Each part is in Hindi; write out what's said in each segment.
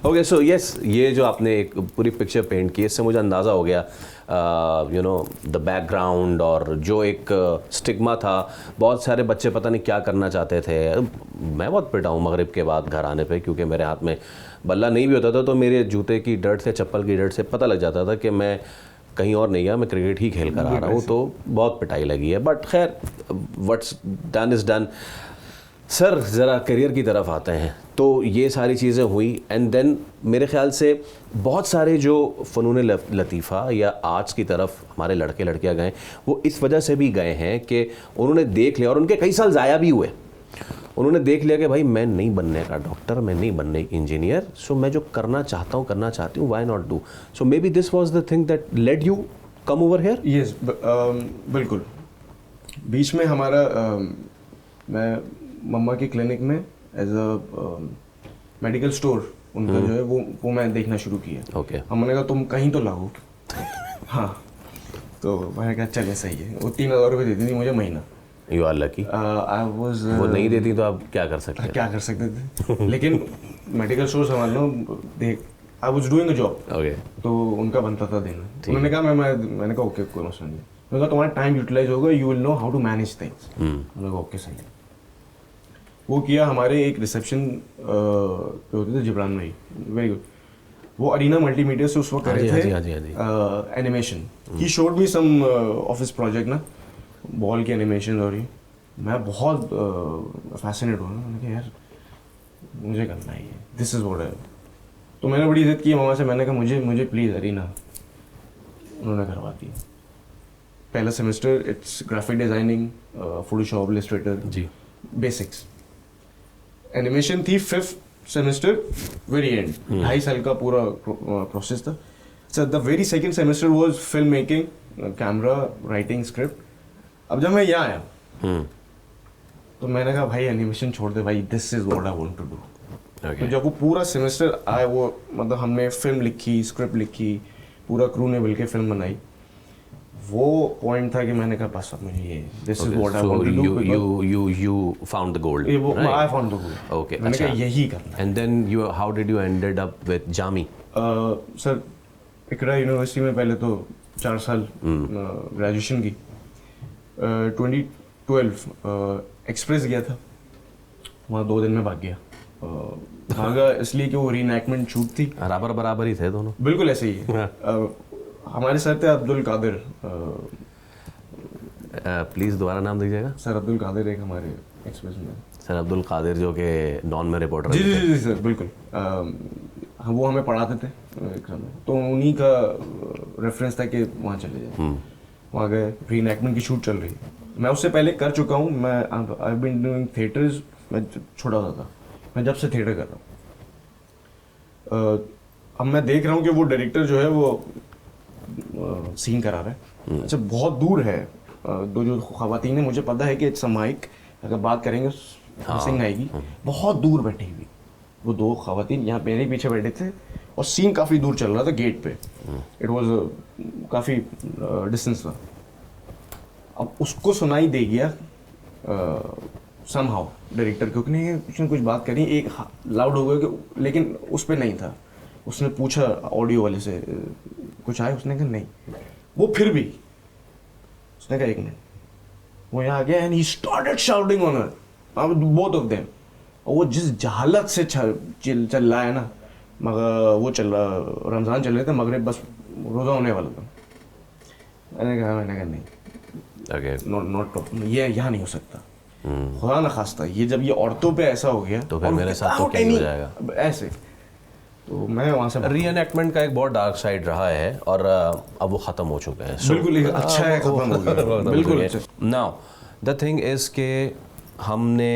ओके सो यस, ये जो आपने एक पूरी पिक्चर पेंट की, इससे मुझे अंदाज़ा हो गया यू नो द बैकग्राउंड और जो एक स्टिग्मा था। बहुत सारे बच्चे पता नहीं क्या करना चाहते थे। मैं बहुत पिटा हूँ मगरिब के बाद घर आने पे, क्योंकि मेरे हाथ में बल्ला नहीं भी होता था तो मेरे जूते की डर्ट से, चप्पल की डर्ट से पता लग जाता था कि मैं कहीं और नहीं गया, मैं क्रिकेट ही खेल कर आ रहा हूँ। तो बहुत पिटाई लगी है, बट खैर what's done is done. Sir ज़रा करियर की तरफ आते हैं। तो ये सारी चीज़ें हुई एंड देन मेरे ख्याल से बहुत सारे जो फ़नून लतीफ़ा या आर्ट्स की तरफ हमारे लड़के लड़कियां गए, वो इस वजह से भी गए हैं कि उन्होंने देख लिया, और उनके कई साल ज़ाया भी हुए। उन्होंने देख लिया कि भाई मैं नहीं बनने का डॉक्टर, मैं नहीं बनने इंजीनियर, सो मैं जो करना चाहता हूँ, करना चाहती हूँ, why not do. So maybe this was the thing that led you come over here. Yes, बिल्कुल। बीच में हमारा मैं मम्मा की क्लिनिक में एज अ मेडिकल स्टोर उनका जो है वो मैं देखना शुरू किया। ओके। हमने कहा तुम कहीं तो लागो। हाँ, तो मैंने कहा चले सही है। वो 3,000 रुपये देती थी मुझे महीना। You are lucky. I was वो नहीं देती तो आप क्या कर सकते क्या कर सकते थे लेकिन मेडिकल स्टोर संभालना, देख I was doing a job. Okay. तो उनका बनता था देना। उन्होंने कहा मैंने कहा ओके, कोई मसला नहीं। मैंने कहा तुम्हारा टाइम यूटिलाइज होगा, you will know how to manage things. मैंने कहा ओके सही है। वो किया। हमारे एक रिसेप्शन पे होते थे जिब्रान में ही, वेरी गुड। वो अरीना मल्टीमीडिया से उस वक्त कर रहे थे animation. He showed me some office project ना, बॉल की एनिमेशन। और ये मैं बहुत फैसिनेट हुआ। मैंने कहा यार मुझे करना ही है, दिस इज व्हाट आई। तो मैंने बड़ी इज्जत की मामा से। मैंने कहा मुझे प्लीज़ अरीना। उन्होंने करवा दी। पहला semester it's graphic designing, photoshop, illustrator, जी, बेसिक्स। एनिमेशन थी 5th सेमेस्टर, वेरी एंड। 2.5 साल का पूरा प्रोसेस था। So the very second semester was film making, camera, writing, script. अब जब मैं यहाँ आया तो मैंने कहा भाई एनिमेशन छोड़ दे भाई, this is what I want to do. तो जब वो पूरा सेमेस्टर आया, वो मतलब हमने फिल्म लिखी, स्क्रिप्ट लिखी, पूरा क्रू ने मिलके फिल्म बनाई। वो पॉइंट था कि मैंने कहा बस अब मुझे ये this is what I want to do. you found the gold, वो right? I found the gold. Okay, मैंने कहा अच्छा। यही करना। And then how did you ended up with जामी? सर इकरा यूनिवर्सिटी में पहले तो 4 साल ग्रेजुएशन की। 2012 एक्सप्रेस गया था, वहाँ 2 दिन में भाग गया। भागा इसलिए कि वो रीएनैक्टमेंट शूट थी। बराबर ही थे दोनों। बिल्कुल ऐसे ही है। हमारे सर थे अब्दुल कादिर। प्लीज़ दोबारा नाम दीजिएगा। सर अब्दुल कादिर एक हमारे एक्सप्रेस में। सर अब्दुल कादिर जो कि डॉन में रिपोर्टर जी थे। जी जी सर, बिल्कुल। वो हमें पढ़ाते थे एग्जाम में, तो उन्हीं का रेफरेंस था कि वहाँ चले जाए। वहाँ गए, रीएनैक्टमेंट की शूट चल रही। मैं उससे पहले कर चुका हूँ। मैं I have been doing theatres. मैं छोटा था मैं जब से थिएटर कर रहा हूँ। अब मैं देख रहा हूँ कि वो डायरेक्टर जो है वो सीन करा रहा है। अच्छा, बहुत दूर है। दो जो खवातीन है, मुझे पता है कि इट्स अ माइक, अगर बात करेंगे सिंग आएगी। बहुत दूर बैठी हुई वो 2 खवातीन यहाँ मेरे पीछे बैठे थे, और सीन काफ़ी दूर चल रहा था गेट पे। इट वाज काफ़ी डिस्टेंस था। अब उसको सुनाई दे गया समहाउ डायरेक्टर, क्योंकि नहीं उसने कुछ बात करी, एक लाउड हो गया कि, लेकिन उस पर नहीं था। उसने पूछा ऑडियो वाले से कुछ आए, उसने कहा नहीं। वो फिर भी उसने कहा 1 मिनट। वो यहाँ आ गया and he started shouting on her, both of them. और वो जिस जहालत से चल रहा है ना, मगर वो चल रहा, रमज़ान चल रहे थे, मगरिब बस रोज़ा होने वाला था। मैंने कहा नहीं, नॉट ये यहाँ नहीं हो सकता। खुदा ना खास्ता ये जब ये औरतों पे ऐसा हो गया तो फिर मेरे साथ तो क्या हो जाएगा ऐसे। तो मैं वहाँ से रीएनैक्टमेंट का एक बहुत डार्क साइड रहा है, और अब वो ख़त्म हो चुका है। बिल्कुल अच्छा है, ख़त्म हो गया बिल्कुल। नाउ द थिंग इज़ के हमने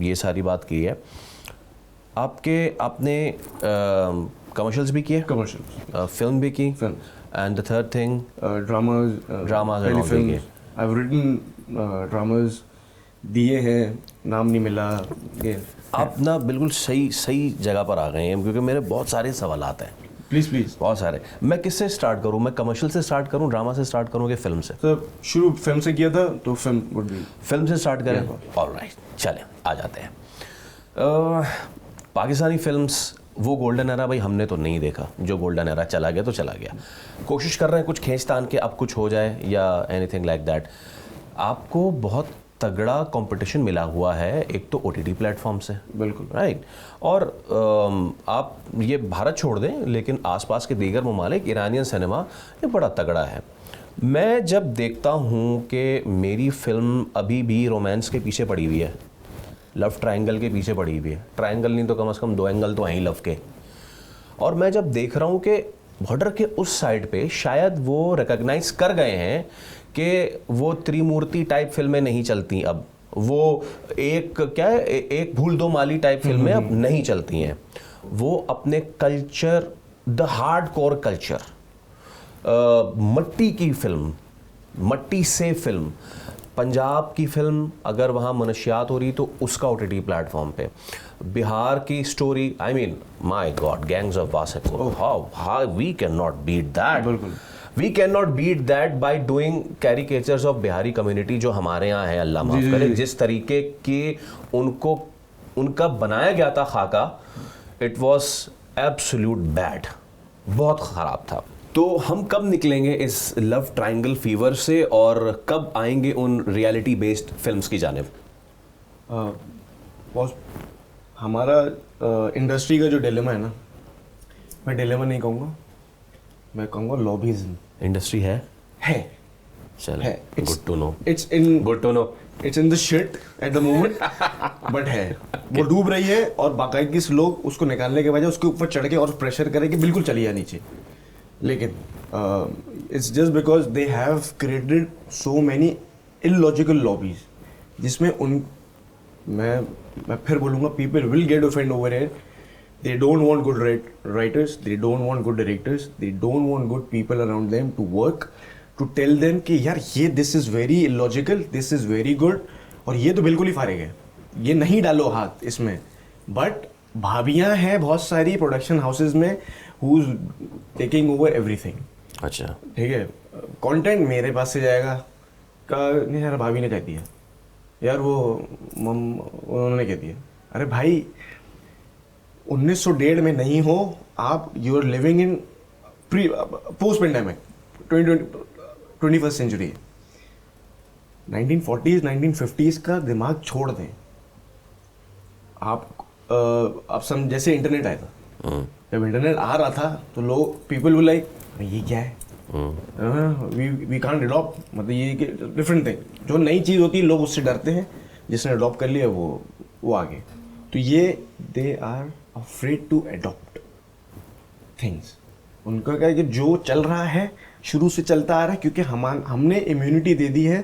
ये सारी बात की है। आपने कमर्शियल्स भी किए, कमर्शियल्स, फिल्म भी की, and the third thing dramas telefilms. I have written dramas, दिए हैं, नाम नहीं मिला। आप ना बिल्कुल सही जगह पर आ गए हैं, क्योंकि मेरे बहुत सारे सवालात हैं। प्लीज़ बहुत सारे। मैं किससे स्टार्ट करूं? मैं कमर्शियल से स्टार्ट करूं, ड्रामा से स्टार्ट करूं कि फिल्म से? तो शुरू फिल्म से किया था, तो फिल्म वुड बी। फिल्म से स्टार्ट करें? ऑलराइट, चलें आ जाते हैं। पाकिस्तानी फिल्म्स वो गोल्डन एरा भाई हमने तो नहीं देखा, जो गोल्डन एरा चला गया तो चला गया। कोशिश कर रहे हैं कुछ खींचतान के अब कुछ हो जाए या एनीथिंग लाइक दैट। आपको बहुत तगड़ा कंपटीशन मिला हुआ है एक तो OTT प्लेटफॉर्म से, बिल्कुल राइट। और आप ये भारत छोड़ दें लेकिन आसपास के दीगर ममालिक, ईरानियन सिनेमा ये बड़ा तगड़ा है। मैं जब देखता हूँ कि मेरी फिल्म अभी भी रोमांस के पीछे पड़ी हुई है, लव ट्रायंगल के पीछे पड़ी हुई है, ट्रायंगल नहीं तो कम से कम 2 एंगल तो हैं लव के, और मैं जब देख रहा हूँ कि बॉर्डर के उस साइड पे शायद वो रिकॉग्नाइज कर गए हैं कि वो त्रिमूर्ति टाइप फिल्में नहीं चलती अब, वो एक क्या है, एक भूल दो माली टाइप फिल्में अब नहीं चलती हैं। वो अपने culture, the hard core culture, मट्टी की फिल्म, मट्टी से फिल्म, पंजाब की फिल्म अगर वहाँ मनशियात हो रही तो उसका OTT प्लेटफॉर्म पे, बिहार की story, I mean my god, gangs of Wasseypur, how we can not beat that, बिल्कुल we can not beat that by doing caricatures of Bihari community जो हमारे यहाँ है, अल्लाह माफ करे। जिस तरीके के उनको उनका बनाया गया था खाका, इट वॉज एब्सोल्यूट बैड, बहुत ख़राब था। तो हम कब निकलेंगे इस लव ट्रायंगल फीवर से और कब आएंगे उन रियलिटी बेस्ड फिल्म्स की जानिब? बॉस, हमारा इंडस्ट्री का जो डिलेमा है ना, मैं डिलेमा नहीं कहूँगा, मैं कहूँगा लॉबीज़म। इंडस्ट्री है चलो, है good to know, it's in good to know. It's in the shit at the moment, but है वो डूब रही है, और बाकायदगी से लोग उसको निकालने के बजाय उसके ऊपर चढ़ के और प्रेशर करें कि बिल्कुल चली जा नीचे। लेकिन it's just because they have created so many illogical lobbies, जिसमें मैं फिर बोलूँगा, people will get offend over it. They don't want good writers, they don't want good directors, they don't want good people around them to work, to tell them कि यार ये this is very illogical, this is very good, और ये तो बिल्कुल ही फारिग है, ये नहीं डालो हाथ इसमें। बट भाभियाँ हैं बहुत सारी प्रोडक्शन हाउसेज में who's taking over everything। अच्छा, ठीक है, कंटेंट मेरे पास से जाएगा का नहीं यार भाभी ने कह दिया, यार वो उन्होंने कह दिया। अरे भाई 1901 में नहीं हो आप, you are living in post pandemic 21st century. 1940s 1950s का दिमाग छोड़ दें आप सम जैसे इंटरनेट आया था, जब इंटरनेट आ रहा था तो लोग पीपल वो लाइक ये क्या है, वी कांट अडॉप्ट, मतलब ये डिफरेंट थिंग, जो नई चीज़ होती है लोग उससे डरते हैं, जिसने अडॉप्ट कर लिया वो आगे। तो ये they are afraid to adopt things। उनका क्या है कि जो चल रहा है शुरू से चलता आ रहा है, क्योंकि हमने इम्यूनिटी दे दी है।